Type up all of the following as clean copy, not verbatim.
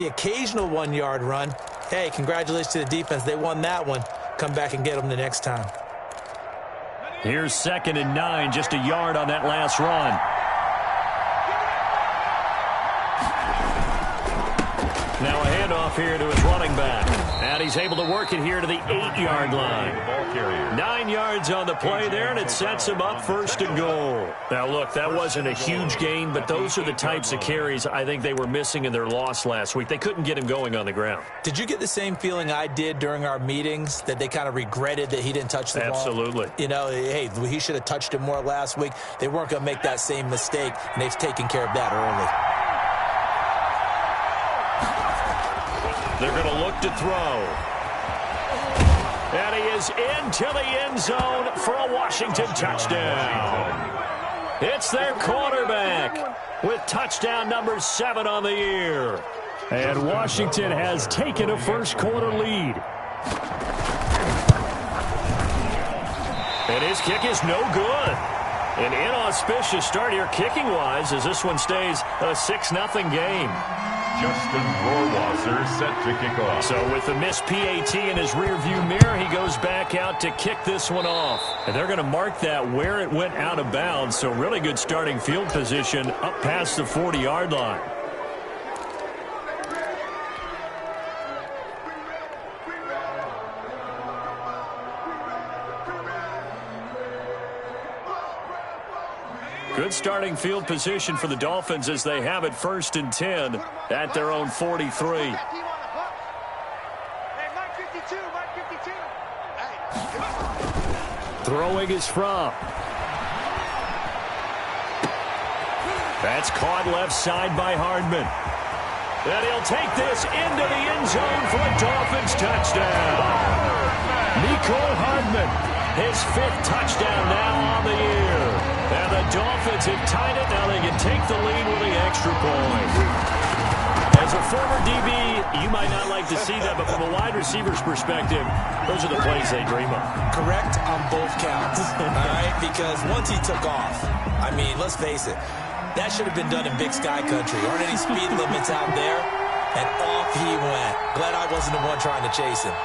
The occasional 1-yard run. Hey, congratulations to the defense. They won that one. Come back and get them the next time. Here's 2nd and 9, just a yard on that last run. Now a handoff here to his running back. And he's able to work it here to the 8-yard line. 9 yards on the play there, and it sets him up 1st and goal. Now, look, that wasn't a huge gain, but those are the types of carries I think they were missing in their loss last week. They couldn't get him going on the ground. Did you get the same feeling I did during our meetings, that they kind of regretted that he didn't touch the ball? Absolutely. You know, hey, he should have touched it more last week. They weren't going to make that same mistake, and they've taken care of that early. They're going to look to throw. And he is into the end zone for a Washington touchdown. It's their quarterback with touchdown number 7 on the year. And Washington has taken a first-quarter lead. And his kick is no good. An inauspicious start here kicking-wise as this one stays a 6-0 game. Justin Rohrwasser set to kick off. So with the missed PAT in his rearview mirror, he goes back out to kick this one off. And they're going to mark that where it went out of bounds. So really good starting field position up past the 40-yard line. Good starting field position for the Dolphins as they have it 1st and 10 at their own 43. Throwing is from. That's caught left side by Hardman. And he'll take this into the end zone for a Dolphins touchdown. Nicole Hardman, his 5th touchdown now on the year. And the Dolphins have tied it. Now they can take the lead with the extra point. As a former DB, you might not like to see that, but from a wide receiver's perspective, those are the plays they dream of. Correct on both counts, all right? Because once he took off, I mean, let's face it, that should have been done in Big Sky Country. Aren't any speed limits out there? And off he went. Glad I wasn't the one trying to chase him.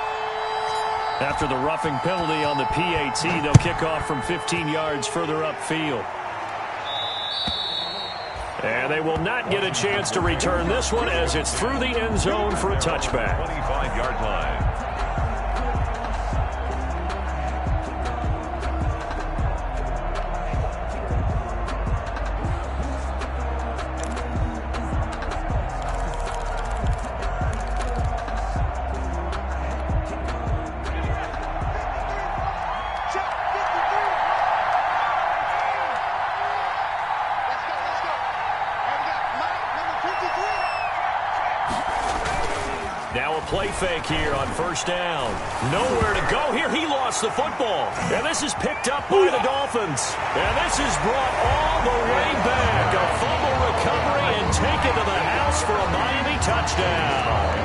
After the roughing penalty on the PAT, they'll kick off from 15 yards further upfield. And they will not get a chance to return this one as it's through the end zone for a touchback. 25-yard line. Now a play fake here on 1st down. Nowhere to go here. He lost the football. And this is picked up by the Dolphins. And this is brought all the way back. A fumble recovery and taken to the house for a Miami touchdown.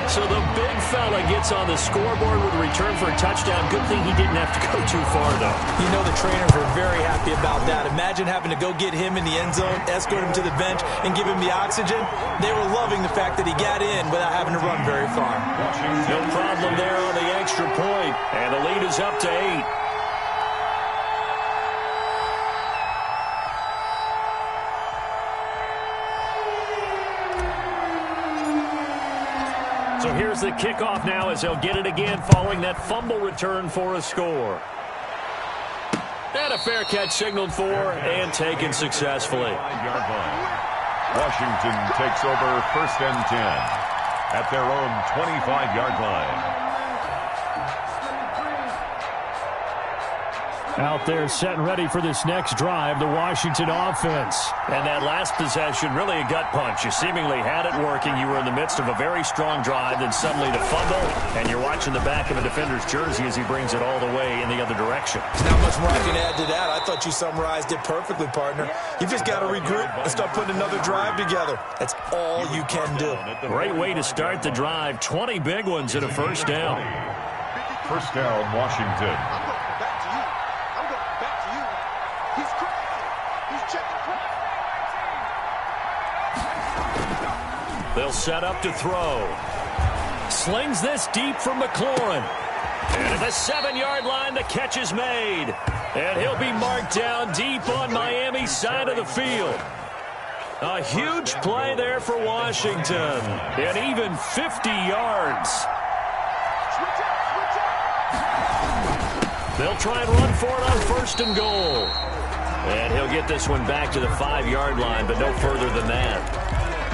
So the big fella gets on the scoreboard with a return for a touchdown. Good thing he didn't have to go too far, though. You know the trainers were very happy about that. Imagine having to go get him in the end zone, escort him to the bench, and give him the oxygen. They were loving the fact that he got in without having to run very far. No problem there on the extra point. And the lead is up to 8. So here's the kickoff now as they'll get it again following that fumble return for a score. And a fair catch signaled for and taken successfully. Washington takes over 1st and 10 at their own 25-yard line. Out there set and ready for this next drive, the Washington offense. And that last possession, really a gut punch. You seemingly had it working. You were in the midst of a very strong drive, then suddenly the fumble, and you're watching the back of a defender's jersey as he brings it all the way in the other direction. There's not much more I can add to that. I thought you summarized it perfectly, partner. You just got to regroup and start putting another drive together. That's all you can do. Great way to start the drive. 20 big ones and a 1st down. 1st down, Washington. They'll set up to throw. Slings this deep from McLaurin. And at the 7-yard line, the catch is made. And he'll be marked down deep on Miami's side of the field. A huge play there for Washington. And even 50 yards. They'll try and run for it on 1st and goal. And he'll get this one back to the 5-yard line, but no further than that.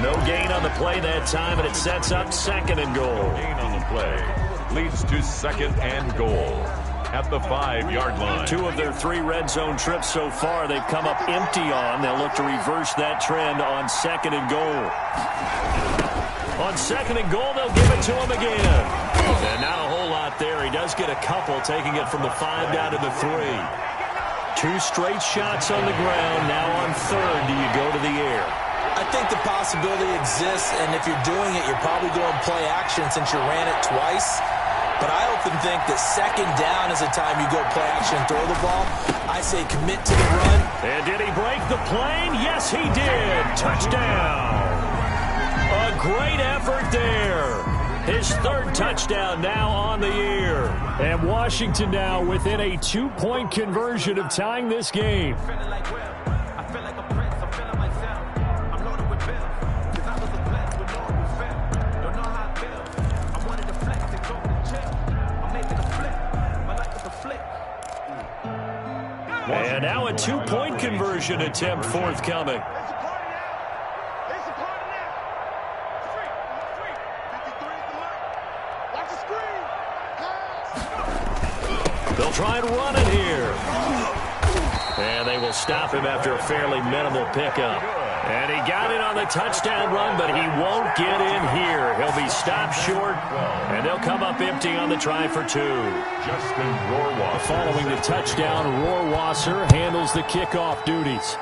No gain on the play that time, and it sets up 2nd and goal. Gain on the play leads to 2nd and goal at the 5-yard line. 2 of their 3 red zone trips so far, they've come up empty on. They'll look to reverse that trend on 2nd and goal. On 2nd and goal, they'll give it to him again. And not a whole lot there. He does get a couple, taking it from the 5 down to the 3. 2 straight shots on the ground. Now on 3rd, do you go to the air? I think the possibility exists, and if you're doing it, you're probably going play action since you ran it twice. But I often think that 2nd down is the time you go play action and throw the ball. I say commit to the run. And did he break the plane? Yes, he did. Touchdown. A great effort there. His 3rd touchdown now on the year. And Washington now within a 2-point conversion of tying this game. And now a 2-point conversion attempt forthcoming. They'll try and run it here. And they will stop him after a fairly minimal pickup. And he got it on the touchdown run, but he won't get in here. He'll be stopped short, and they'll come up empty on the try for 2. Justin Rohrwasser. Following the touchdown, Rohrwasser handles the kickoff duties.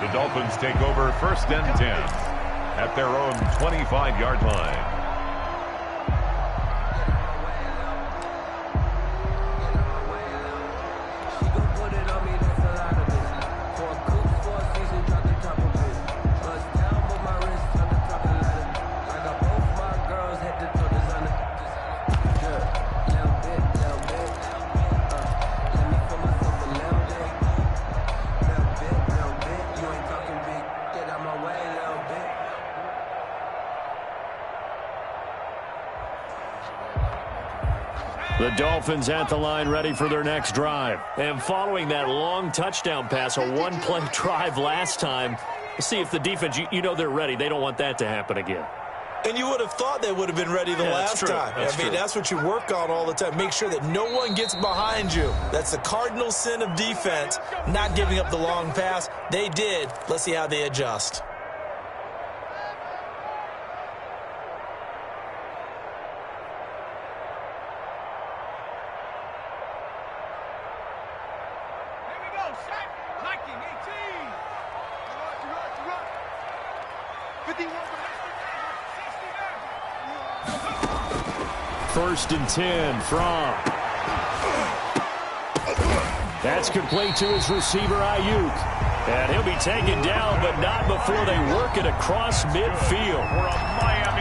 The Dolphins take over 1st and 10 at their own 25-yard line. The Dolphins at the line ready for their next drive. And following that long touchdown pass, a 1-play drive last time, we'll see if the defense, you know they're ready. They don't want that to happen again. And you would have thought they would have been ready the last time. That's what you work on all the time. Make sure that no one gets behind you. That's the cardinal sin of defense, not giving up the long pass. They did. Let's see how they adjust. First and 10 from. That's complete to his receiver, Ayuk. And he'll be taken down, but not before they work it across midfield.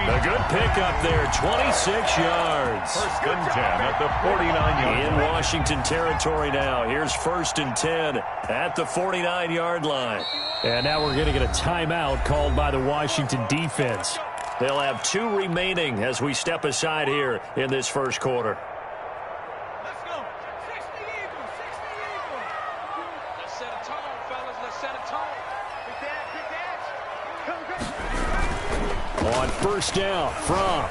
A good pickup there, 26 yards. 1st and 10 at the 49-yard line. In Washington territory now. Here's 1st and 10 at the 49-yard line. And now we're going to get a timeout called by the Washington defense. They'll have 2 remaining as we step aside here in this first quarter. Let's go. 60 Eagles. 60 Eagles. Let's set a tone, fellas. Let's set a tone. Big dad. On 1st down from.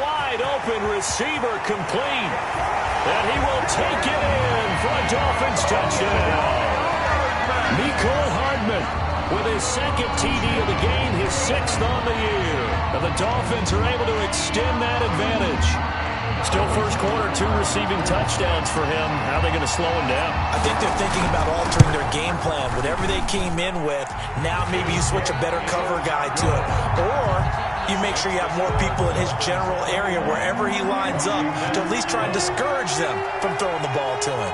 Wide open receiver complete. And he will take it in for a Dolphins touchdown. Mecole Hardman with his 2nd TD of the game, his 6th on the year. And the Dolphins are able to extend that advantage. Still first quarter, 2 receiving touchdowns for him. How are they going to slow him down? I think they're thinking about altering their game plan. Whatever they came in with, now maybe you switch a better cover guy to it. Or you make sure you have more people in his general area wherever he lines up to at least try and discourage them from throwing the ball to him.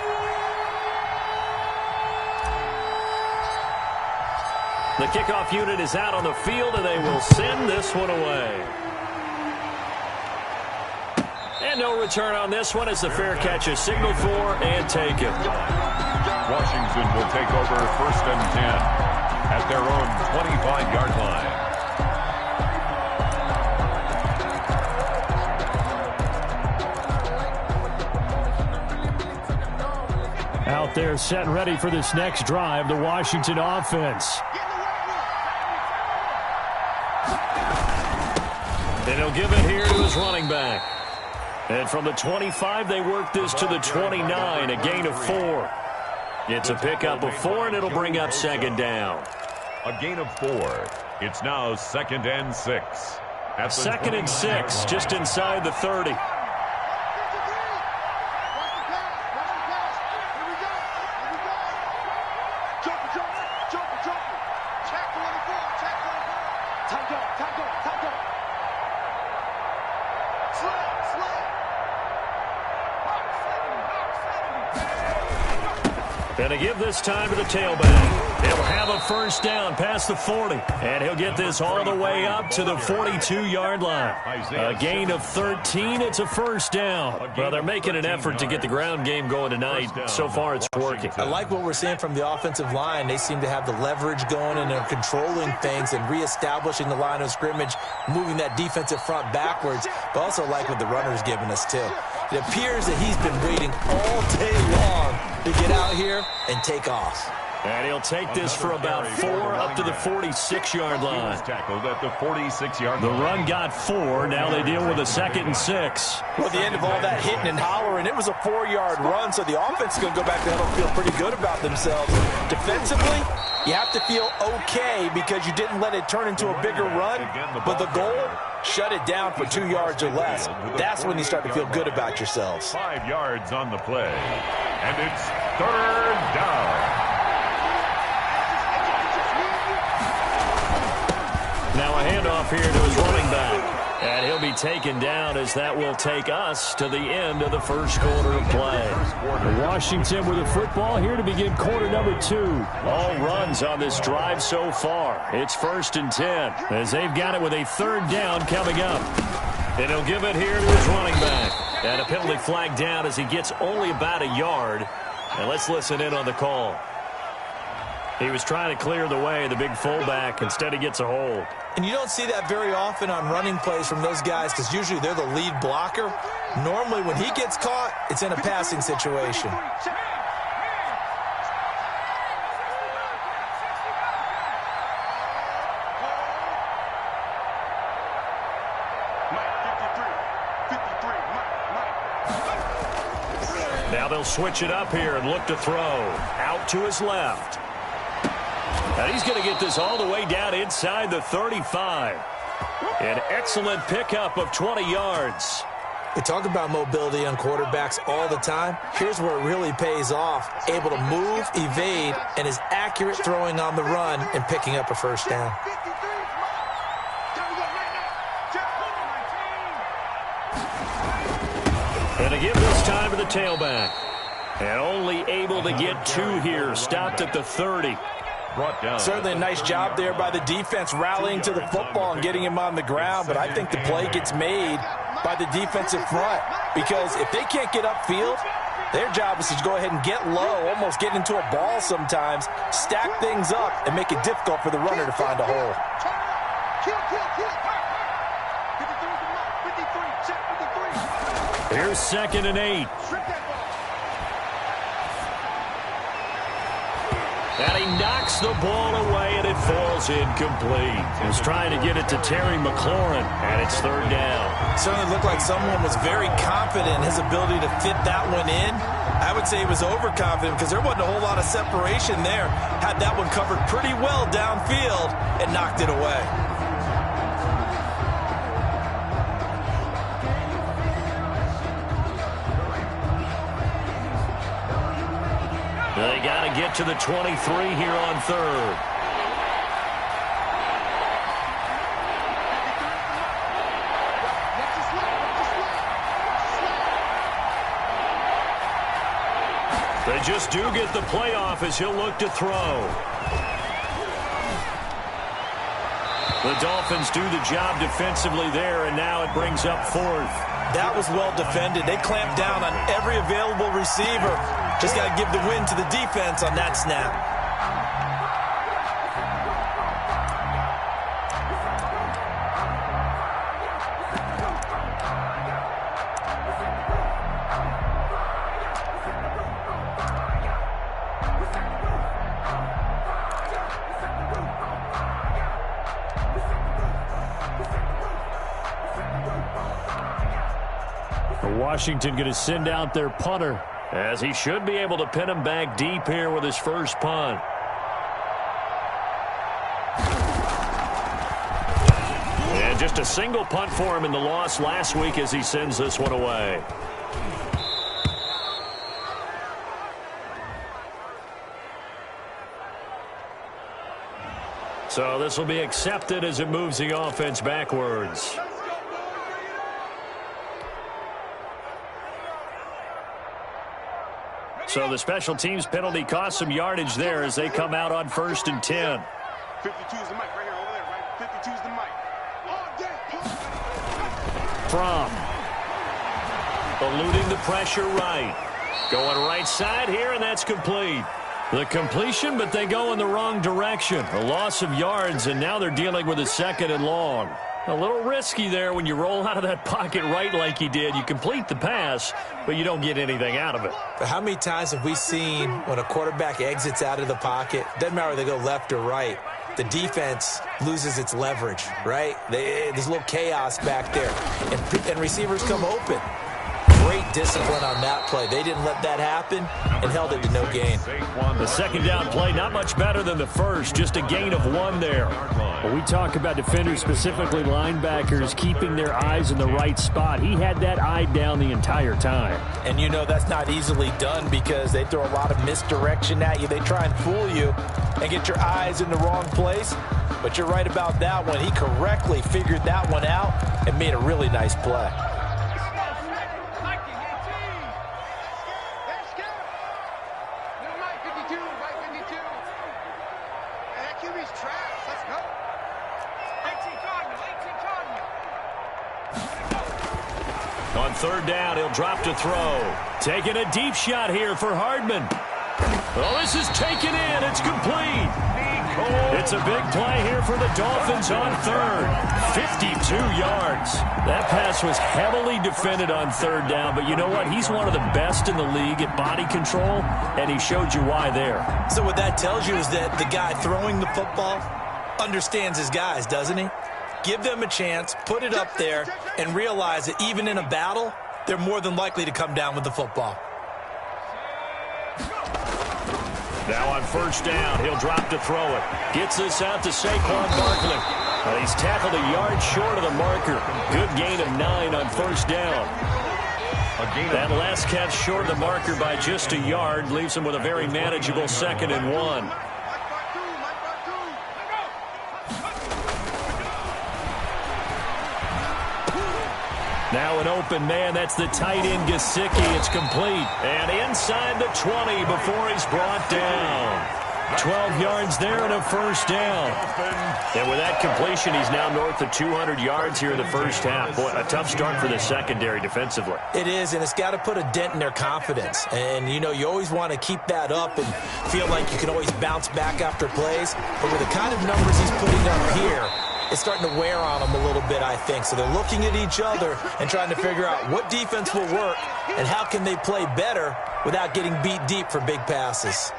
The kickoff unit is out on the field, and they will send this one away. And no return on this one as the fair catch is signaled for and taken. Washington will take over 1st and 10 at their own 25-yard line. Out there set and ready for this next drive, the Washington offense. And he'll give it here to his running back. And from the 25, they work this to the 29, a gain of 4. It's a pickup of 4, and it'll bring up 2nd down. A gain of 4. It's now 2nd and 6. 2nd and 6, just inside the 30. And to give this time to the tailback. He'll have a 1st down past the 40. And he'll get this all the way up to the 42-yard line. A gain of 13. It's a 1st down. Well, they're making an effort to get the ground game going tonight. So far, it's working. I like what we're seeing from the offensive line. They seem to have the leverage going, and they're controlling things and reestablishing the line of scrimmage, moving that defensive front backwards. But also like what the runner's giving us, too. It appears that he's been waiting all day long to get out here and take off. And he'll take this for about 4 up to the 46-yard line. Tackled at the 46-yard The line. run got 4. Now they deal with a 2nd and 6. Well, at the end of all that hitting and hollering, it was a 4-yard run, so the offense is going to go back to huddle and feel pretty good about themselves. Defensively, you have to feel okay because you didn't let it turn into a bigger run, but the goal, shut it down for 2 yards or less. That's when you start to feel good about yourselves. 5 yards on the play, and it's 3rd down. Now a handoff here to his running back. And he'll be taken down as that will take us to the end of the 1st quarter of play. Washington with the football here to begin quarter number 2. All runs on this drive so far. It's 1st and 10 as they've got it with a 3rd down coming up. And he'll give it here to his running back. And a penalty flag down as he gets only about a yard. And let's listen in on the call. He was trying to clear the way, the big fullback. Instead, he gets a hold. And you don't see that very often on running plays from those guys because usually they're the lead blocker. Normally, when he gets caught, it's in a passing situation. Now they'll switch it up here and look to throw. Out to his left. And he's going to get this all the way down inside the 35. An excellent pickup of 20 yards. We talk about mobility on quarterbacks all the time. Here's where it really pays off. Able to move, evade, and is accurate throwing on the run and picking up a 1st down. And to give this time to the tailback. And only able to get 2 here. Stopped at the 30. Certainly a nice job there by the defense rallying to the football and getting him on the ground, but I think the play gets made by the defensive front because if they can't get upfield, their job is to go ahead and get low, almost get into a ball sometimes, stack things up, and make it difficult for the runner to find a hole. Here's 2nd and 8. And he knocks the ball away, and it falls incomplete. He's trying to get it to Terry McLaurin, and it's 3rd down. Certainly looked like someone was very confident in his ability to fit that one in. I would say he was overconfident because there wasn't a whole lot of separation there. Had that one covered pretty well downfield and knocked it away. They got to get to the 23 here on 3rd. They just do get the playoff as he'll look to throw. The Dolphins do the job defensively there, and now it brings up fourth. That was well defended. They clamped down on every available receiver. Just got to give the win to the defense on that snap. Washington going to send out their punter, as he should be able to pin him back deep here with his first punt. And just a single punt for him in the loss last week as he sends this one away. So this will be accepted as it moves the offense backwards. So the special teams penalty cost some yardage there as they come out on 1st and 10. 52's the mic right here over there, right? 52's the mic. From eluding the pressure right. Going right side here, and that's complete. The completion, but they go in the wrong direction. A loss of yards, and now they're dealing with a 2nd and long. A little risky there when you roll out of that pocket right like he did. You complete the pass, but you don't get anything out of it. But how many times have we seen when a quarterback exits out of the pocket, doesn't matter whether they go left or right, the defense loses its leverage, right? There's a little chaos back there, and receivers come open. Great discipline on that play. They didn't let that happen and held it to no gain. The 2nd down play, not much better than the first, just a gain of 1 there. When we talk about defenders, specifically linebackers, keeping their eyes in the right spot, he had that eye down the entire time. And you know that's not easily done because they throw a lot of misdirection at you. They try and fool you and get your eyes in the wrong place. But you're right about that one. He correctly figured that one out and made a really nice play. On 3rd down, he'll drop to throw. Taking a deep shot here for Hardman. Oh, this is taken in. It's complete. It's a big play here for the Dolphins on 3rd. 52 yards. That pass was heavily defended on 3rd down, but you know what? He's one of the best in the league at body control, and he showed you why there. So what that tells you is that the guy throwing the football understands his guys, doesn't he? Give them a chance, put it up there, and realize that even in a battle, they're more than likely to come down with the football. Now on 1st down, he'll drop to throw it. Gets this out to Saquon Barkley. He's tackled a yard short of the marker. Good gain of 9 on 1st down. That last catch short of the marker by just a yard leaves him with a very manageable 2nd and 1. Now an open man. That's the tight end, Gesicki. It's complete. And inside the 20 before he's brought down. 12 yards there and a 1st down. And with that completion, he's now north of 200 yards here in the 1st half. Boy, a tough start for the secondary defensively. It is, and it's got to put a dent in their confidence. And, you know, you always want to keep that up and feel like you can always bounce back after plays. But with the kind of numbers he's putting up here, it's starting to wear on them a little bit, I think. So they're looking at each other and trying to figure out what defense will work and how can they play better without getting beat deep for big passes.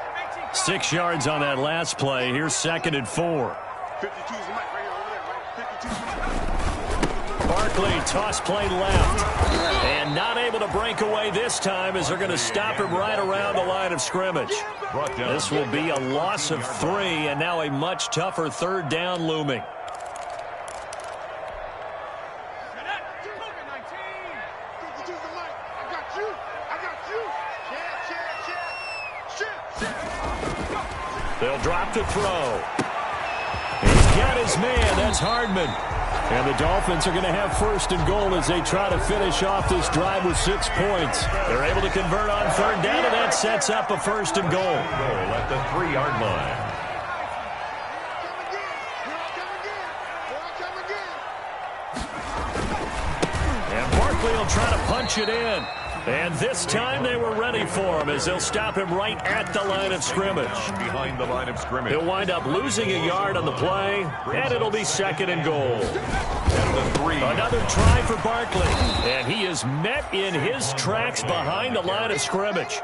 6 yards on that last play. Here's 2nd and 4. 52's the mic right here over there, right? 52's the mic. Barkley, toss play left. And not able to break away this time as they're going to stop him right around the line of scrimmage. This will be a loss of 3, and now a much tougher 3rd down looming. They'll drop to throw. He's got his man. That's Hardman. And the Dolphins are going to have 1st and goal as they try to finish off this drive with 6 points. They're able to convert on 3rd down, and that sets up a 1st and goal. Goal at the 3-yard line. likely he'll try to punch it in. And this time they were ready for him as they'll stop him right at the line of scrimmage. Behind the line of scrimmage. He'll wind up losing a yard on the play, and it'll be 2nd and goal. Another try for Barkley, and he is met in his tracks behind the line of scrimmage.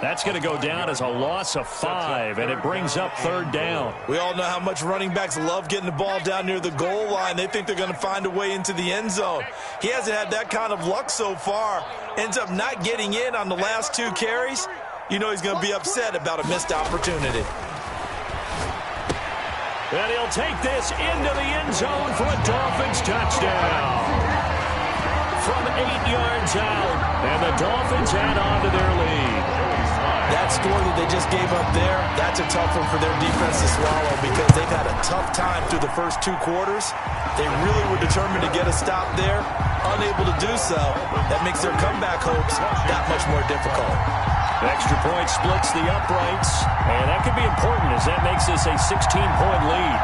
That's going to go down as a loss of 5, and it brings up 3rd down. We all know how much running backs love getting the ball down near the goal line. They think they're going to find a way into the end zone. He hasn't had that kind of luck so far. Ends up not getting in on the last 2 carries. You know he's going to be upset about a missed opportunity. And he'll take this into the end zone for a Dolphins touchdown. From 8 yards out, and the Dolphins add on to their lead. That score that they just gave up there, that's a tough one for their defense to swallow because they've had a tough time through the first 2 quarters. They really were determined to get a stop there, unable to do so. That makes their comeback hopes that much more difficult. Extra point splits the uprights, and that could be important as that makes this a 16-point lead.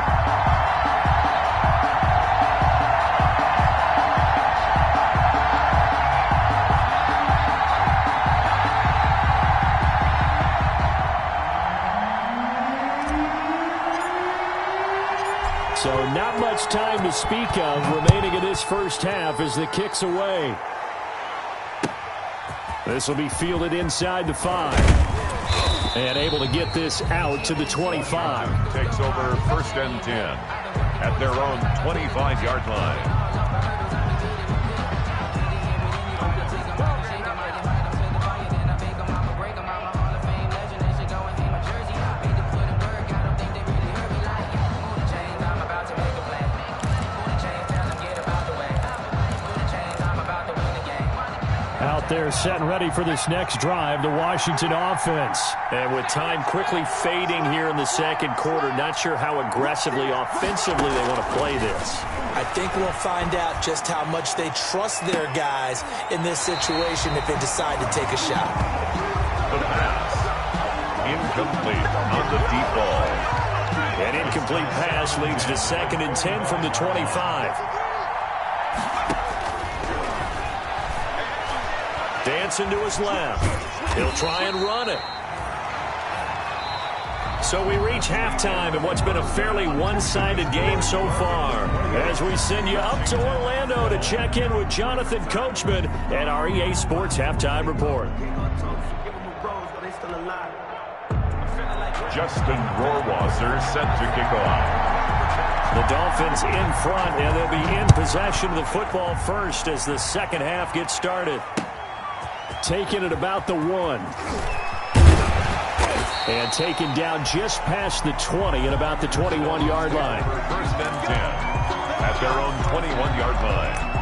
So not much time to speak of remaining in this first half as the kick's away. This will be fielded inside the 5. And able to get this out to the 25. Takes over 1st and 10 at their own 25-yard line. They're set and ready for this next drive, the Washington offense. And with time quickly fading here in the 2nd quarter, not sure how aggressively, offensively they want to play this. I think we'll find out just how much they trust their guys in this situation if they decide to take a shot. The pass. Incomplete on the deep ball. An incomplete pass leads to 2nd and 10 from the 25. Dancing to his left. He'll try and run it. So we reach halftime in what's been a fairly one-sided game so far. As we send you up to Orlando to check in with Jonathan Coachman at our EA Sports Halftime Report. Justin Rohrwasser set to kick off. The Dolphins in front, and they'll be in possession of the football first as the 2nd half gets started. Taken at about the 1. And taken down just past the 20 at about the 21-yard line. 1st and 10 at their own 21-yard line.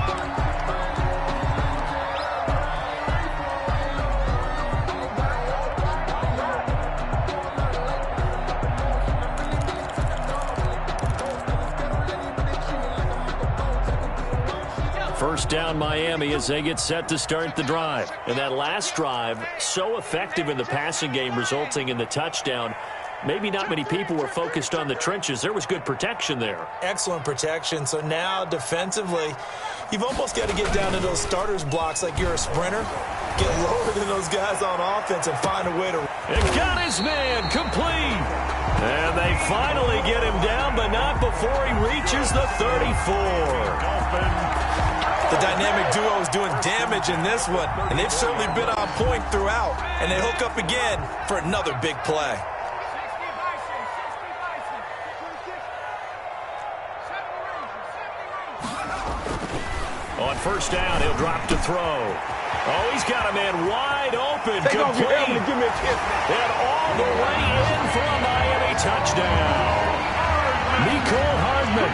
First down Miami as they get set to start the drive. And that last drive, so effective in the passing game, resulting in the touchdown. Maybe not many people were focused on the trenches. There was good protection there. Excellent protection. So now defensively, you've almost got to get down to those starters blocks like you're a sprinter. Get lower than those guys on offense and find a way to... And got his man complete. And they finally get him down, but not before he reaches the 34. The dynamic duo is doing damage in this one, and they've certainly been on point throughout. And they hook up again for another big play. On first down, he'll drop to throw. Oh, he's got a man wide open. Complete. And all the way in for a Miami touchdown. Nicole Hardman,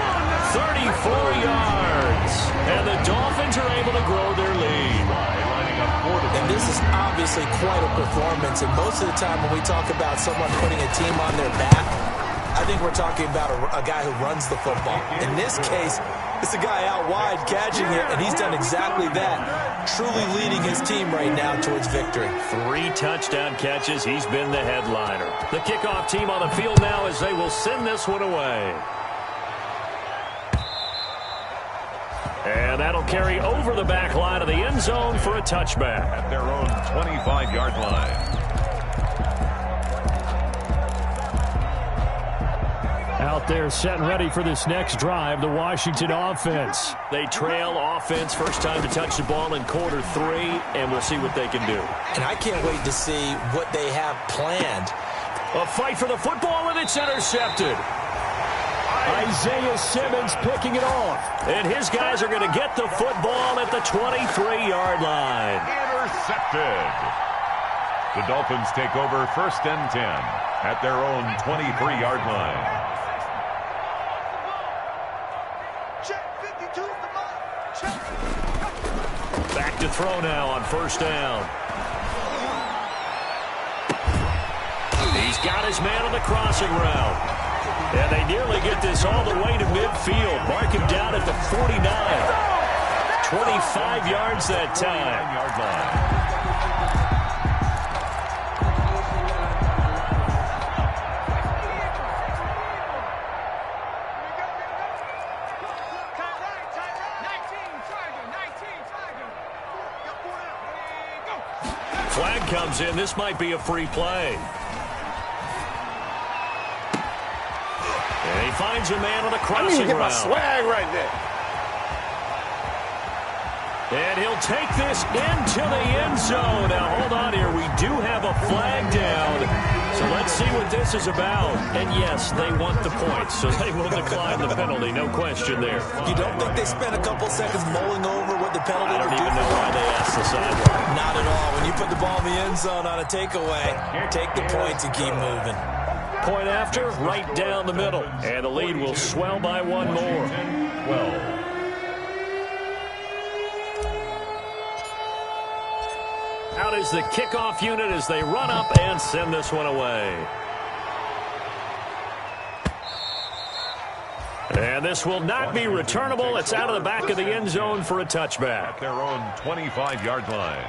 34 yards. And the Dolphins are able to grow their lead. And this is obviously quite a performance. And most of the time when we talk about someone putting a team on their back, I think we're talking about a guy who runs the football. In this case, it's a guy out wide catching it, and he's done exactly that, truly leading his team right now towards victory. 3 touchdown catches. He's been the headliner. The kickoff team on the field now as they will send this one away. And that'll carry over the back line of the end zone for a touchback. At their own 25-yard line. Out there set and ready for this next drive, the Washington offense. They trail offense, first time to touch the ball in quarter 3, and we'll see what they can do. And I can't wait to see what they have planned. A fight for the football, and it's intercepted. Isaiah Simmons picking it off. And his guys are going to get the football at the 23-yard line. Intercepted. The Dolphins take over first and 10 at their own 23-yard line. Back to throw now on first down. He's got his man on the crossing route. And they nearly get this all the way to midfield. Mark him down at the 49. 25 yards that time. Yard line. Flag comes in. This might be a free play. And he finds a man on the crossing route. My swag right there. And he'll take this into the end zone. Now, hold on here. We do have a flag down. So let's see what this is about. And, yes, they want the points, so they will decline the penalty. No question there. You don't think they spent a couple seconds mulling over what the penalty I don't would do? even know why they asked the sideline. Not at all. When you put the ball in the end zone on a takeaway, take the points and keep moving. Point after, right down the middle. And the lead will swell by one more. 12. Out is the kickoff unit as they run up and send this one away. And this will not be returnable. It's out of the back of the end zone for a touchback. At their own 25-yard line.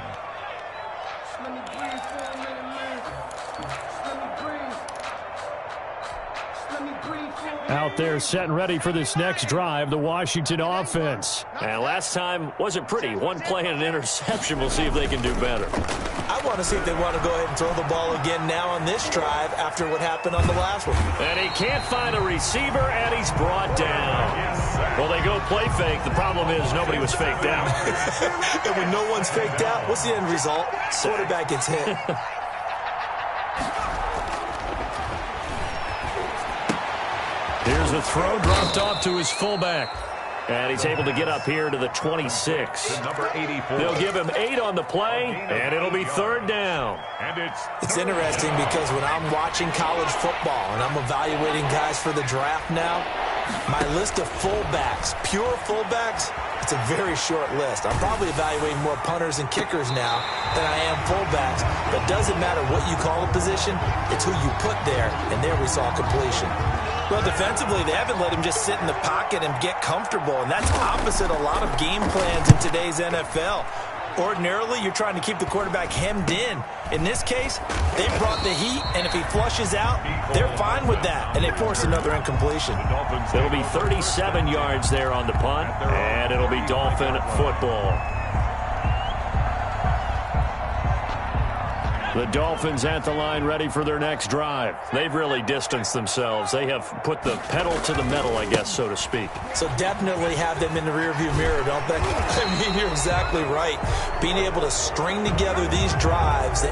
Out there set and ready for this next drive, the Washington offense. And last time wasn't pretty. One play and an interception. We'll see if they can do better. I want to see if they want to go ahead and throw the ball again now on this drive after what happened on the last one. And he can't find a receiver, and he's brought down. Well, they go play fake. The problem is nobody was faked out. And when no one's faked out, what's the end result? Quarterback gets hit. Here's the throw dropped off to his fullback. And he's able to get up here to the 26. The number 84. They'll give him 8 on the play, and it'll be third down. And It's interesting because when I'm watching college football and I'm evaluating guys for the draft now, my list of fullbacks, pure fullbacks, it's a very short list. I'm probably evaluating more punters and kickers now than I am fullbacks. But it doesn't matter what you call a position, it's who you put there, and there we saw completion. Well, defensively, they haven't let him just sit in the pocket and get comfortable, and that's opposite a lot of game plans in today's NFL. Ordinarily, you're trying to keep the quarterback hemmed in. In this case, they brought the heat, and if he flushes out, they're fine with that, and they force another incompletion. It'll be 37 yards there on the punt, and it'll be Dolphin football. The Dolphins at the line ready for their next drive. They've really distanced themselves. They have put the pedal to the metal, I guess, so to speak. So definitely have them in the rearview mirror, don't they? I mean, you're exactly right. Being able to string together these drives.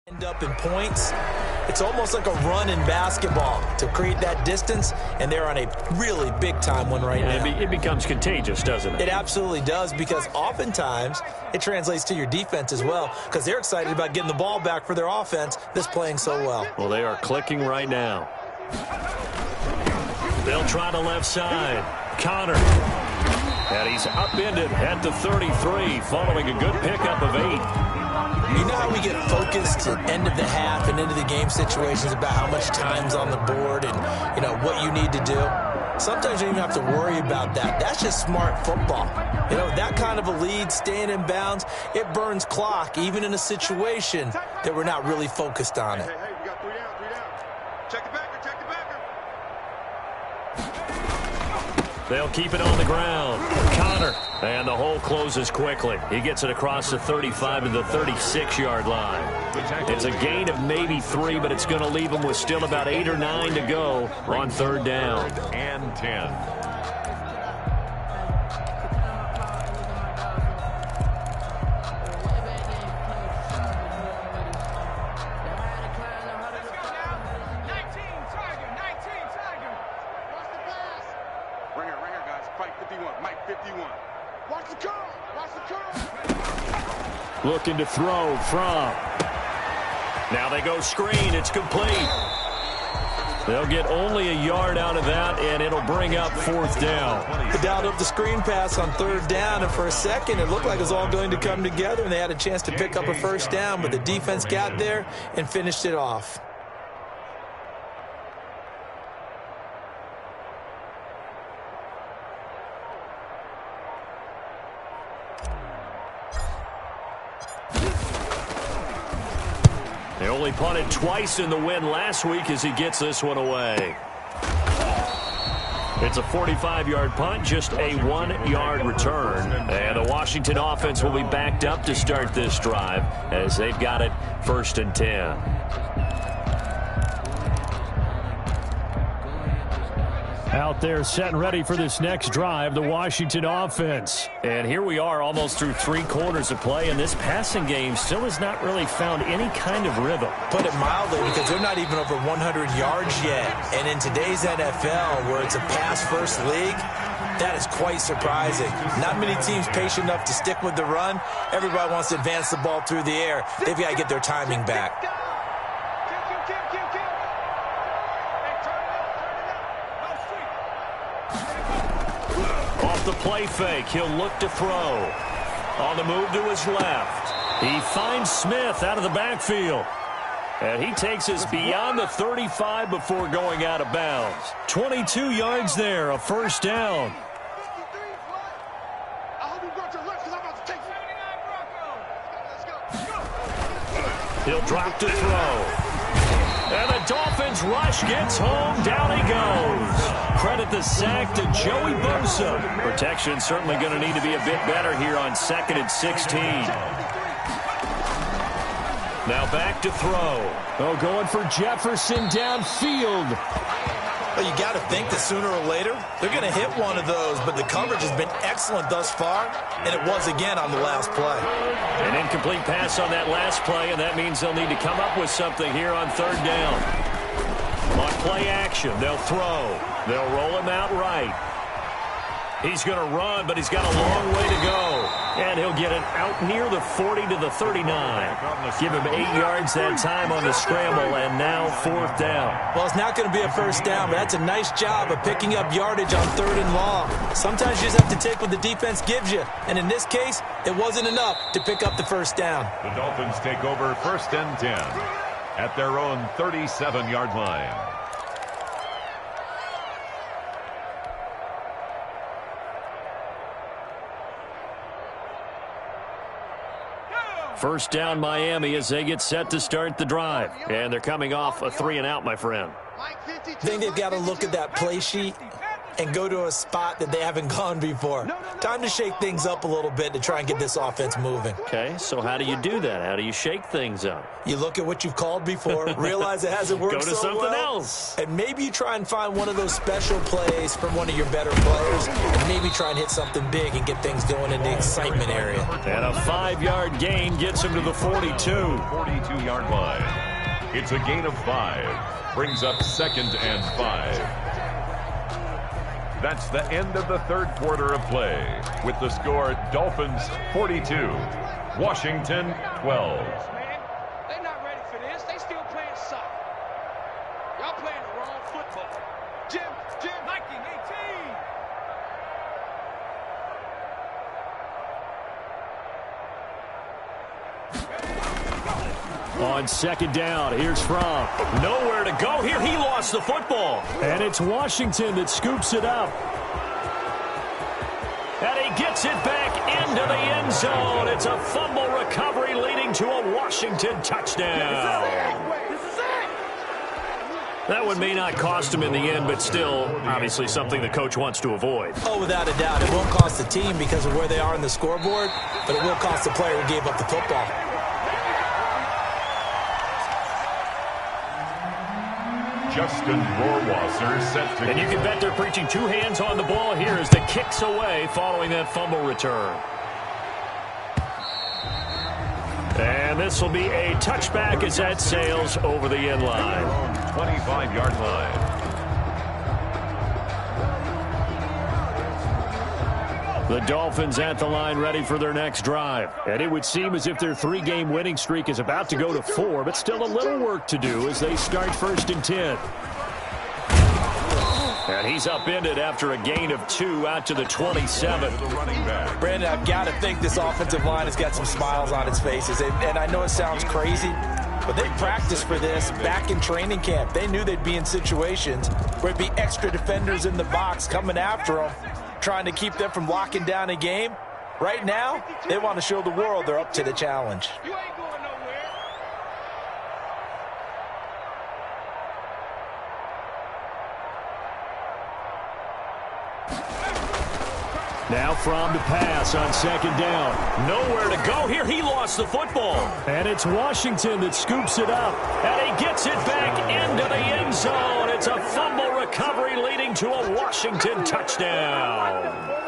End up in points. It's almost like a run in basketball to create that distance, and they're on a really big-time one right now. It becomes contagious, doesn't it? It absolutely does, because oftentimes it translates to your defense as well, because they're excited about getting the ball back for their offense that's playing so well. Well, they are clicking right now. They'll try the left side. Connor. And he's upended at the 33, following a good pickup of 8. You know how we get focused at end of the half and into the game situations about how much time's on the board and, you know, what you need to do? Sometimes you don't even have to worry about that. That's just smart football. You know, that kind of a lead, staying in bounds, it burns clock, even in a situation that we're not really focused on it. Hey, we got 3 down. Check the backer. They'll keep it on the ground. Connor. And the hole closes quickly. He gets it across the 35 to the 36-yard line. It's a gain of maybe 3, but it's going to leave him with still about 8 or 9 to go on 3rd down. And 10. Looking to throw from. Now they go screen. It's complete. They'll get only a yard out of that, and it'll bring up 4th down. They dialed up the screen pass on 3rd down, and for a second it looked like it was all going to come together, and they had a chance to pick up a 1st down, but the defense got there and finished it off. They only punted twice in the win last week as he gets this one away. It's a 45-yard punt, just a 1-yard return. And the Washington offense will be backed up to start this drive as they've got it 1st and 10. Out there set and ready for this next drive, the Washington offense. And here we are almost through 3 quarters of play, and this passing game still has not really found any kind of rhythm. Put it mildly, because they're not even over 100 yards yet. And in today's NFL, where it's a pass-first league, that is quite surprising. Not many teams patient enough to stick with the run. Everybody wants to advance the ball through the air. They've got to get their timing back. The play fake. He'll look to throw. On the move to his left. He finds Smith out of the backfield. And he takes us beyond the 35 before going out of bounds. 22 yards there, a 1st down. He'll drop to throw. And the Dolphins rush gets home. Down he goes. Credit the sack to Joey Bosa. Protection certainly going to need to be a bit better here on 2nd and 16. Now back to throw. Oh, going for Jefferson downfield. Well, you got to think that sooner or later they're going to hit one of those, but the coverage has been excellent thus far, and it was again on the last play. An incomplete pass on that last play, and that means they'll need to come up with something here on 3rd down. On play action, they'll throw. They'll roll him out right. He's going to run, but he's got a long way to go. And he'll get it out near the 40 to the 39. Give him 8 yards that time on the scramble, and now 4th down. Well, it's not going to be a 1st down, but that's a nice job of picking up yardage on 3rd and long. Sometimes you just have to take what the defense gives you. And in this case, it wasn't enough to pick up the 1st down. The Dolphins take over 1st and 10 at their own 37-yard line. First down, Miami, as they get set to start the drive. And they're coming off a 3-and-out, my friend. I think they've got to look at that play sheet and go to a spot that they haven't gone before. Time to shake things up a little bit to try and get this offense moving. Okay, so how do you do that? How do you shake things up? You look at what you've called before, realize it hasn't worked so well. Go to something else. And maybe you try and find one of those special plays from one of your better players, and maybe try and hit something big and get things going in the excitement area. And a 5-yard gain gets him to the 42. 42-yard line. It's a gain of 5. Brings up 2nd and 5. That's the end of the third quarter of play. With the score, Dolphins 42, Washington 12. They're not ready for this. They still playing soccer. Y'all playing the wrong football. Jim, Nike 18. On 2nd down, here's Fromm. Nowhere to go here. He lost the football. And it's Washington that scoops it up. And he gets it back into the end zone. It's a fumble recovery leading to a Washington touchdown. That one may not cost him in the end, but still, obviously something the coach wants to avoid. Oh, without a doubt. It won't cost the team because of where they are in the scoreboard, but it will cost the player who gave up the football. Justin Rohrwasser set to... And you can bet they're preaching 2 hands on the ball here as the kick's away following that fumble return. And this will be a touchback as that sails over the end line. 25-yard line. The Dolphins at the line ready for their next drive. And it would seem as if their 3-game winning streak is about to go to 4, but still a little work to do as they start 1st and 10. And he's upended after a gain of 2 out to the 27. Brandon, I've got to think this offensive line has got some smiles on its faces. And I know it sounds crazy, but they practiced for this back in training camp. They knew they'd be in situations where it'd be extra defenders in the box coming after them, trying to keep them from locking down a game. Right now, they want to show the world they're up to the challenge. You ain't going nowhere. Now Fromm to pass on 2nd down. Nowhere to go here. He lost the football. And it's Washington that scoops it up. And he gets it back into the end zone. It's a fumble recovery leading to a Washington touchdown.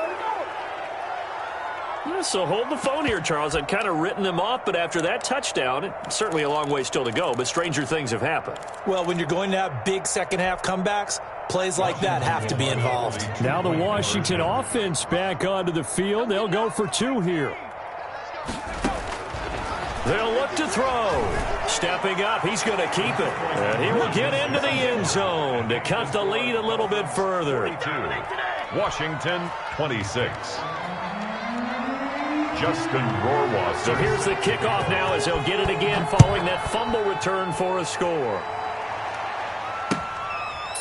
So hold the phone here, Charles. I'd kind of written them off, but after that touchdown, it's certainly a long way still to go, but stranger things have happened. Well, when you're going to have big second-half comebacks, plays like that have to be involved. Now the Washington offense back onto the field. They'll go for 2 here. They'll look to throw. Stepping up, he's going to keep it. And he will get into the end zone to cut the lead a little bit further. 42. Washington 26. Justin Rohrwasser. So here's the kickoff now as he'll get it again following that fumble return for a score.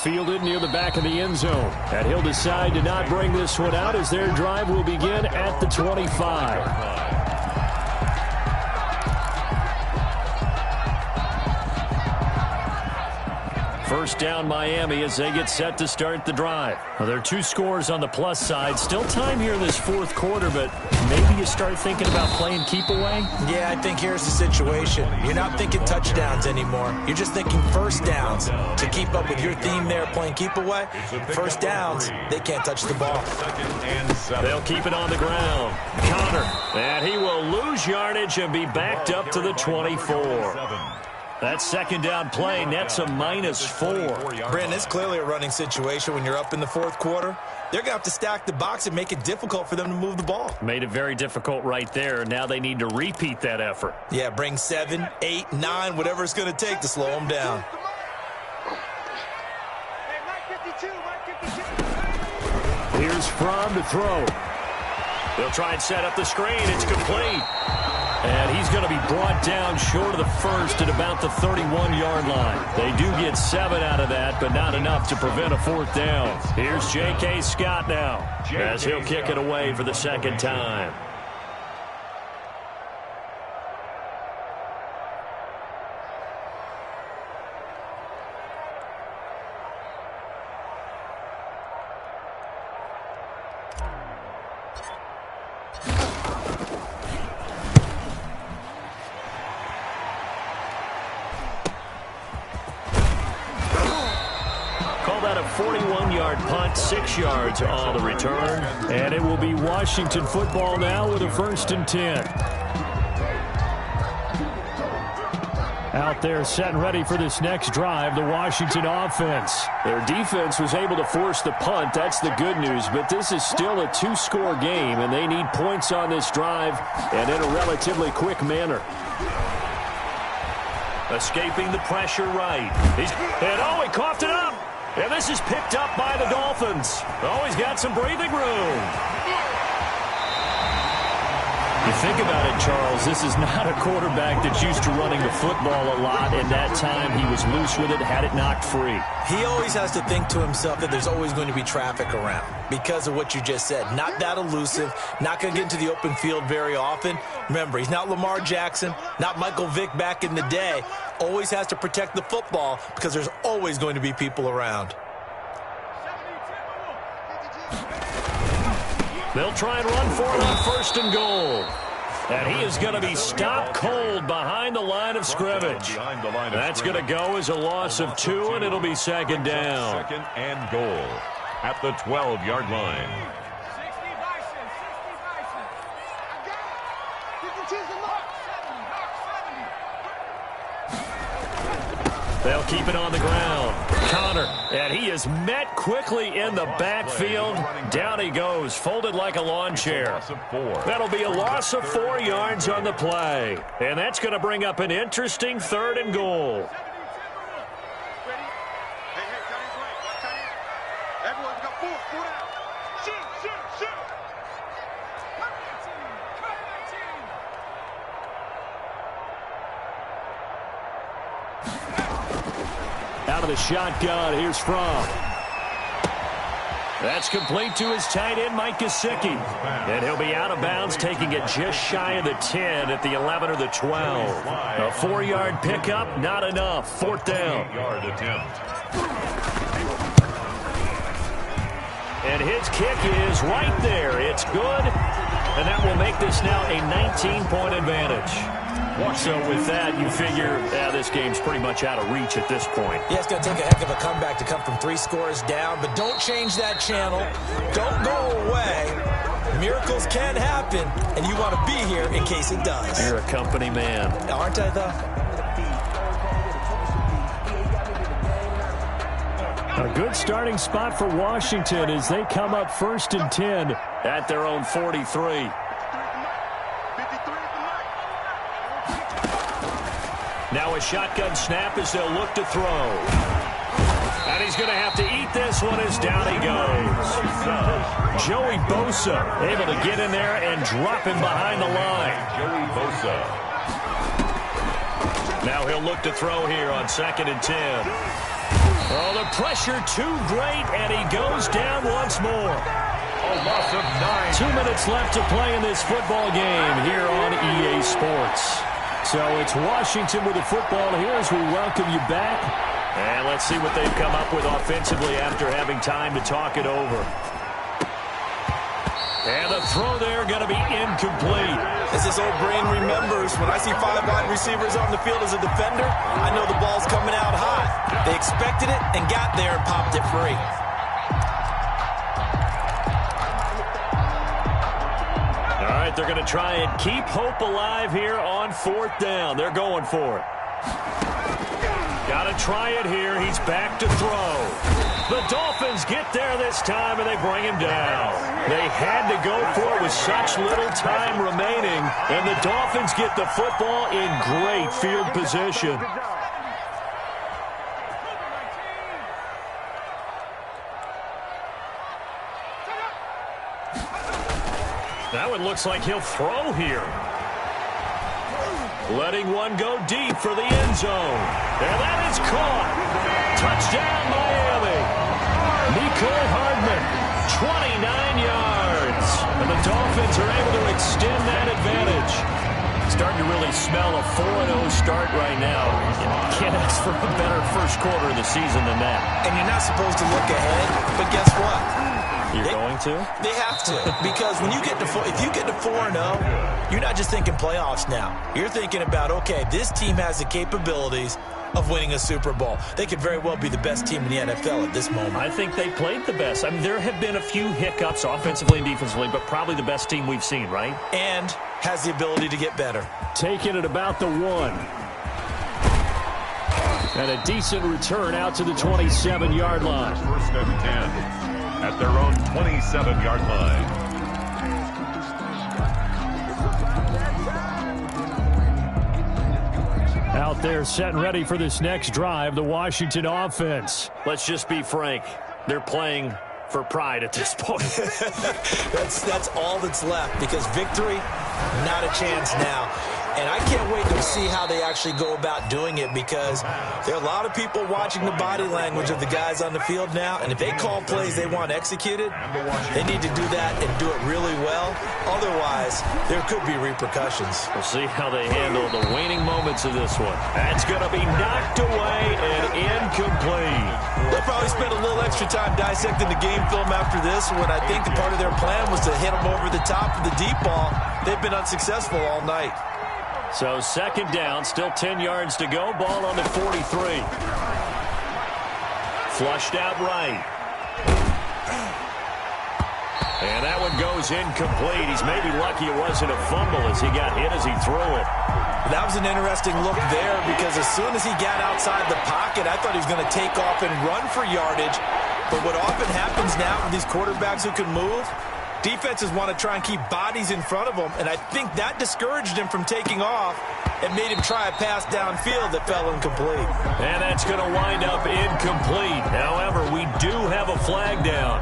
Fielded near the back of the end zone. And he'll decide to not bring this one out as their drive will begin at the 25. First down Miami as they get set to start the drive. Well, there are 2 scores on the plus side. Still time here in this 4th quarter, but maybe you start thinking about playing keep away? Yeah, I think here's the situation. You're not thinking touchdowns anymore. You're just thinking first downs. To keep up with your theme there, playing keep away, first downs, they can't touch the ball. They'll keep it on the ground. Counter. And he will lose yardage and be backed up to the 24. That 2nd down play nets a -4. Brandon, it's clearly a running situation when you're up in the 4th quarter. They're going to have to stack the box and make it difficult for them to move the ball. Made it very difficult right there. Now they need to repeat that effort. Yeah, bring 7, 8, 9, whatever it's going to take to slow them down. Here's Fromm to throw. They'll try and set up the screen. It's complete. And he's going to be brought down short of the first at about the 31-yard line. They do get 7 out of that, but not enough to prevent a 4th down. Here's J.K. Scott now as he'll kick it away for the 2nd time. That a 41-yard punt, 6 yards on the return. And it will be Washington football now with a 1st and 10. Out there setting ready for this next drive, the Washington offense. Their defense was able to force the punt. That's the good news. But this is still a two-score game, and they need points on this drive and in a relatively quick manner. Escaping the pressure right. He coughed it up. And this is picked up by the Dolphins. Oh, he's got some breathing room. You think about it, Charles, this is not a quarterback that's used to running the football a lot, and that time he was loose with it, had it knocked free. He always has to think to himself that there's always going to be traffic around because of what you just said. Not that elusive, not going to get into the open field very often. Remember, he's not Lamar Jackson, not Michael Vick back in the day. Always has to protect the football because there's always going to be people around. They'll try and run for it on 1st and goal. And he is going to be stopped cold behind the line of scrimmage. That's going to go as a loss of 2, and it'll be 2nd down. 2nd and goal at the 12-yard line. They'll keep it on the ground. Connor, and he is met quickly in the backfield. Down he goes, folded like a lawn chair. That'll be a loss of 4 yards on the play. And that's going to bring up an interesting 3rd and goal. Out of the shotgun, here's Fromm. That's complete to his tight end, Mike Gesicki. And he'll be out of bounds, taking it just shy of the 10 at the 11 or the 12. A 4-yard pickup, not enough. 4th down. 8-yard attempt. And his kick is right there. It's good. And that will make this now a 19-point advantage. So with that, you figure this game's pretty much out of reach at this point. Yeah, it's going to take a heck of a comeback to come from 3 scores down, but don't change that channel. Don't go away. Miracles can happen, and you want to be here in case it does. You're a company man. Aren't I, though? A good starting spot for Washington as they come up 1st and 10 at their own 43. Now a shotgun snap as they'll look to throw. And he's going to have to eat this one as down he goes. Joey Bosa able to get in there and drop him behind the line. Joey Bosa. Now he'll look to throw here on 2nd and 10. Oh, the pressure too great, and he goes down once more. A loss of 9. 2 minutes left to play in this football game here on EA Sports. So it's Washington with the football here as we welcome you back. And let's see what they've come up with offensively after having time to talk it over. And the throw there going to be incomplete. As this old brain remembers, when I see 5 wide receivers on the field as a defender, I know the ball's coming out hot. They expected it and got there and popped it free. All right, they're going to try and keep hope alive here on 4th down. They're going for it. Got to try it here. He's back to throw. The Dolphins get there this time, and they bring him down. They had to go for it with such little time remaining, and the Dolphins get the football in great field position. That one looks like he'll throw here. Letting one go deep for the end zone. And that is caught. Touchdown, Miami. Mecole Hardman, 29 yards. And the Dolphins are able to extend that advantage. Starting to really smell a 4-0 start right now. You can't ask for a better first quarter of the season than that. And you're not supposed to look ahead, but guess what? You're going to? They have to, because when you get to if you get to 4-0, you're not just thinking playoffs now. You're thinking about, okay, this team has the capabilities of winning a Super Bowl. They could very well be the best team in the NFL at this moment. I think they played the best. I mean, there have been a few hiccups offensively and defensively, but probably the best team we've seen, right? And has the ability to get better. Taking it about the 1. And a decent return out to the 27-yard line. First and 10 at their own 27-yard line. Out there set and ready for this next drive, the Washington offense. Let's just be frank. They're playing for pride at this point. that's all that's left, because victory, not a chance now. And I can't wait to see how they actually go about doing it, because there are a lot of people watching the body language of the guys on the field now, and if they call plays they want executed, they need to do that and do it really well. Otherwise, there could be repercussions. We'll see how they handle the waning moments of this one. That's going to be knocked away and incomplete. They'll probably spend a little extra time dissecting the game film after this one. I think the part of their plan was to hit them over the top of the deep ball. They've been unsuccessful all night. So second down, still 10 yards to go. Ball on the 43. Flushed out right. And that one goes incomplete. He's maybe lucky it wasn't a fumble as he got hit as he threw it. That was an interesting look there, because as soon as he got outside the pocket, I thought he was going to take off and run for yardage. But what often happens now with these quarterbacks who can move, defenses want to try and keep bodies in front of them, and I think that discouraged him from taking off and made him try a pass downfield that fell incomplete. And that's going to wind up incomplete. However, we do have a flag down.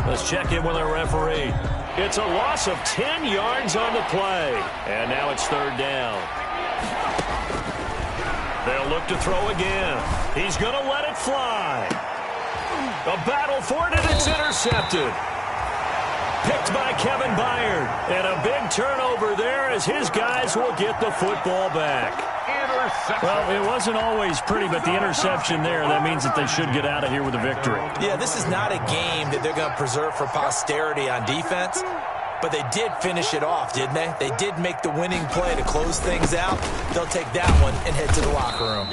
Let's check in with our referee. It's a loss of 10 yards on the play. And now it's third down. They'll look to throw again. He's going to let it fly. A battle for it, and it's intercepted. Picked by Kevin Byard. And a big turnover there as his guys will get the football back. Well, it wasn't always pretty, but the interception there, that means that they should get out of here with a victory. Yeah, this is not a game that they're going to preserve for posterity on defense, but they did finish it off, didn't they? They did make the winning play to close things out. They'll take that one and head to the locker room.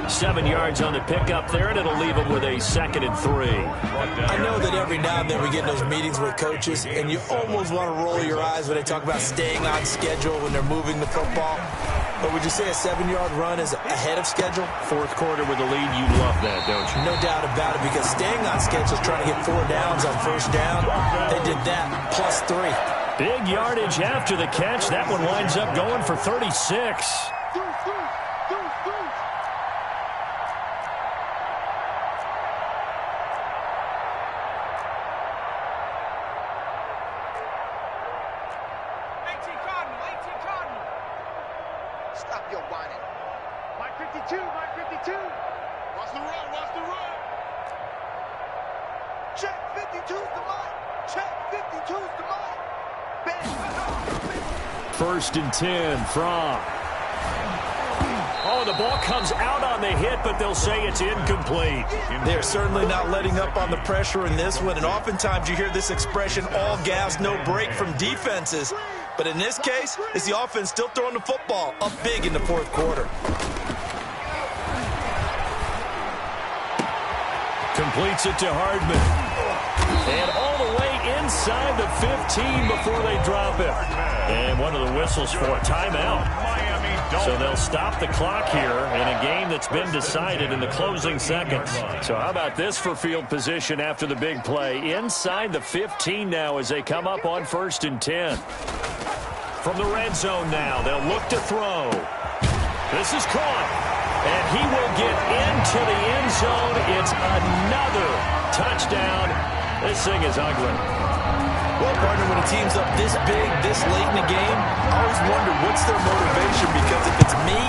7 yards on the pickup there, and it'll leave them with a 2nd and 3. I know that every now and then we get in those meetings with coaches, and you almost want to roll your eyes when they talk about staying on schedule when they're moving the football. But would you say a 7-yard run is ahead of schedule? Fourth quarter with the lead, you love that, don't you? No doubt about it, because staying on schedule is trying to get 4 downs on first down. They did that, plus 3. Big yardage after the catch. That one winds up going for 36. Stop your whining. Mike 52, Mike 52. Watch the run, watch the run. Check 52's the mic. Check 52's the mic. First and 10 from. Oh, the ball comes out on the hit, but they'll say it's incomplete. They're certainly not letting up on the pressure in this one, and oftentimes you hear this expression, all gas, no break from defenses. But in this case, it's the offense still throwing the football up big in the fourth quarter. Completes it to Hardman. And all the way inside the 15 before they drop it. And one of the whistles for a timeout. So they'll stop the clock here in a game that's been decided in the closing seconds. So how about this for field position after the big play? Inside the 15 now as they come up on 1st and 10. From the red zone now, they'll look to throw. This is caught. And he will get into the end zone. It's another touchdown. This thing is ugly. Well, partner, when a team's up this big, this late in the game, I always wonder what's their motivation, because if it's me,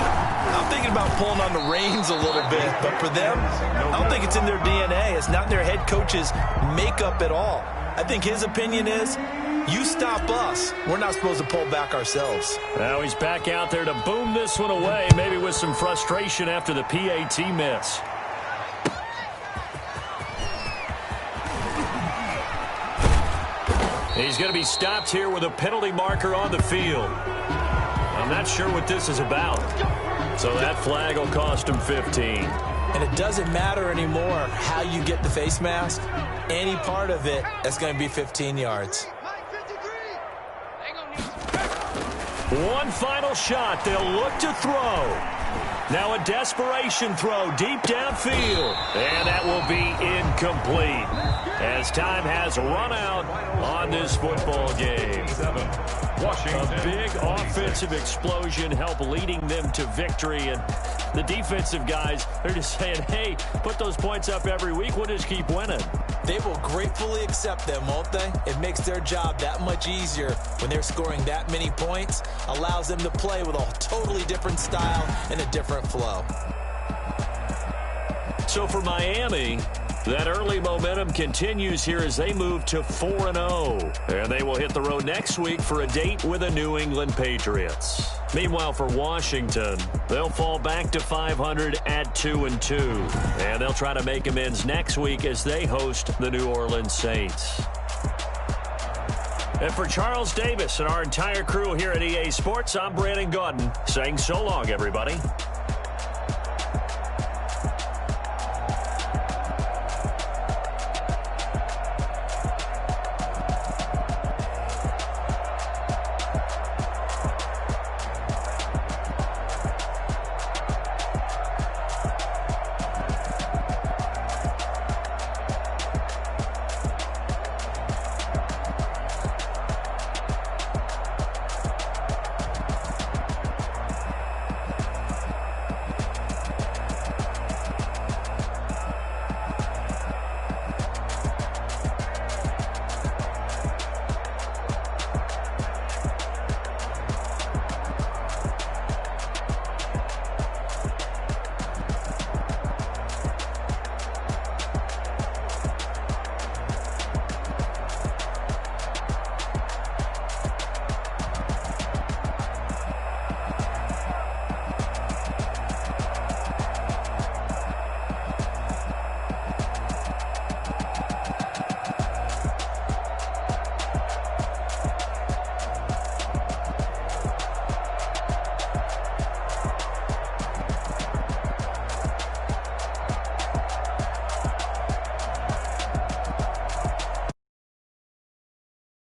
I'm thinking about pulling on the reins a little bit. But for them, I don't think it's in their DNA. It's not in their head coach's makeup at all. I think his opinion is, you stop us. We're not supposed to pull back ourselves. Now he's back out there to boom this one away, maybe with some frustration after the PAT miss. He's going to be stopped here with a penalty marker on the field. I'm not sure what this is about. So that flag will cost him 15. And it doesn't matter anymore how you get the face mask. Any part of it, that's going to be 15 yards. One final shot. They'll look to throw. Now a desperation throw deep downfield. And that will be incomplete as time has run out on this football game. A big offensive explosion helped leading them to victory. And the defensive guys, they're just saying, hey, put those points up every week. We'll just keep winning. They will gratefully accept them, won't they? It makes their job that much easier when they're scoring that many points. Allows them to play with a totally different style and a different flow. So for Miami, that early momentum continues here as they move to 4-0. And they will hit the road next week for a date with the New England Patriots. Meanwhile, for Washington, they'll fall back to 500 at 2-2. And they'll try to make amends next week as they host the New Orleans Saints. And for Charles Davis and our entire crew here at EA Sports, I'm Brandon Gaudin saying so long, everybody.